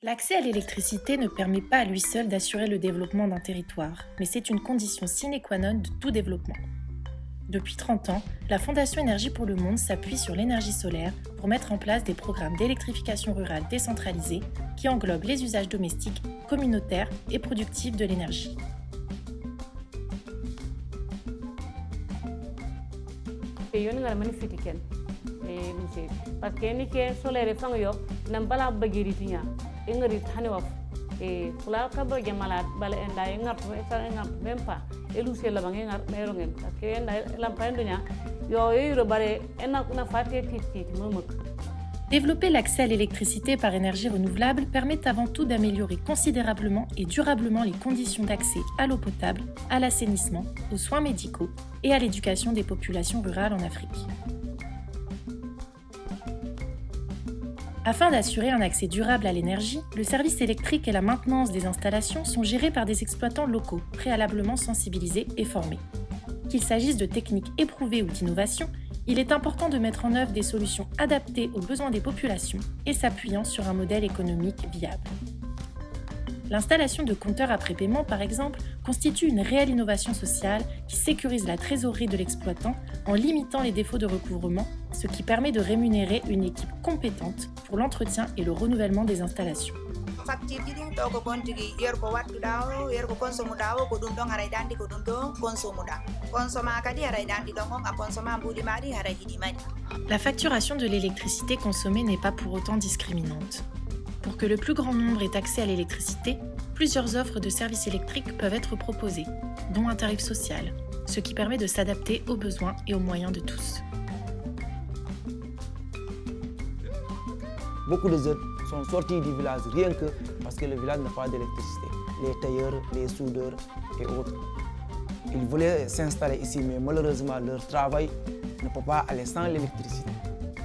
L'accès à l'électricité ne permet pas à lui seul d'assurer le développement d'un territoire, mais c'est une condition sine qua non de tout développement. Depuis 30 ans, la Fondation Énergie pour le Monde s'appuie sur l'énergie solaire pour mettre en place des programmes d'électrification rurale décentralisés qui englobent les usages domestiques, communautaires et productifs de l'énergie. Kula ka ba jamala bale enda ngar même pas elusi la bangi ngar mero ngem parce que enda la pandunya yo yiro bare ena na faté titi momak. Développer l'accès à l'électricité par énergie renouvelable permet avant tout d'améliorer considérablement et durablement les conditions d'accès à l'eau potable, à l'assainissement, aux soins médicaux et à l'éducation des populations rurales en Afrique. Afin d'assurer un accès durable à l'énergie, le service électrique et la maintenance des installations sont gérés par des exploitants locaux, préalablement sensibilisés et formés. Qu'il s'agisse de techniques éprouvées ou d'innovations, il est important de mettre en œuvre des solutions adaptées aux besoins des populations et s'appuyant sur un modèle économique viable. L'installation de compteurs après paiement, par exemple, constitue une réelle innovation sociale qui sécurise la trésorerie de l'exploitant en limitant les défauts de recouvrement, ce qui permet de rémunérer une équipe compétente pour l'entretien et le renouvellement des installations. La facturation de l'électricité consommée n'est pas pour autant discriminante. Pour que le plus grand nombre ait accès à l'électricité, plusieurs offres de services électriques peuvent être proposées, dont un tarif social, ce qui permet de s'adapter aux besoins et aux moyens de tous. Beaucoup de jeunes sont sortis du village rien que parce que le village n'a pas d'électricité. Les tailleurs, les soudeurs et autres. Ils voulaient s'installer ici, mais malheureusement leur travail ne peut pas aller sans l'électricité.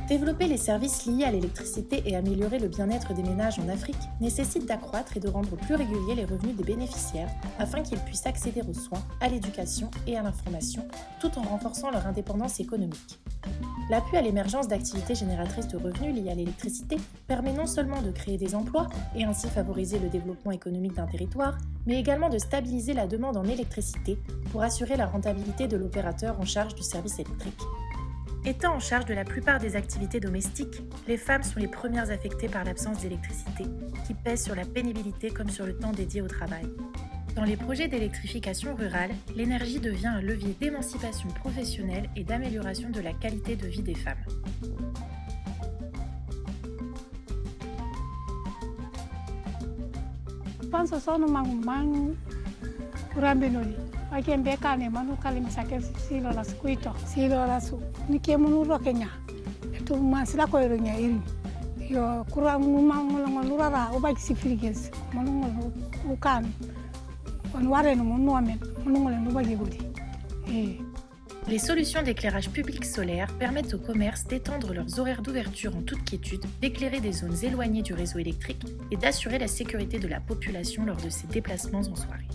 Développer les services liés à l'électricité et améliorer le bien-être des ménages en Afrique nécessite d'accroître et de rendre plus réguliers les revenus des bénéficiaires afin qu'ils puissent accéder aux soins, à l'éducation et à l'information, tout en renforçant leur indépendance économique. L'appui à l'émergence d'activités génératrices de revenus liées à l'électricité permet non seulement de créer des emplois et ainsi favoriser le développement économique d'un territoire, mais également de stabiliser la demande en électricité pour assurer la rentabilité de l'opérateur en charge du service électrique. Étant en charge de la plupart des activités domestiques, les femmes sont les premières affectées par l'absence d'électricité, qui pèse sur la pénibilité comme sur le temps dédié au travail. Dans les projets d'électrification rurale, l'énergie devient un levier d'émancipation professionnelle et d'amélioration de la qualité de vie des femmes. Aken bekane manu kalim sake silo las kuito silo lasu nike munu rokenya tu masila ko ironya iri yo kura muma ngolurara obaki sifiriges manu ngol ukan on ware no munu amen manu ngol ndubaki godi. Les solutions d'éclairage public solaire permettent aux commerces d'étendre leurs horaires d'ouverture en toute quiétude, d'éclairer des zones éloignées du réseau électrique et d'assurer la sécurité de la population lors de ses déplacements en soirée.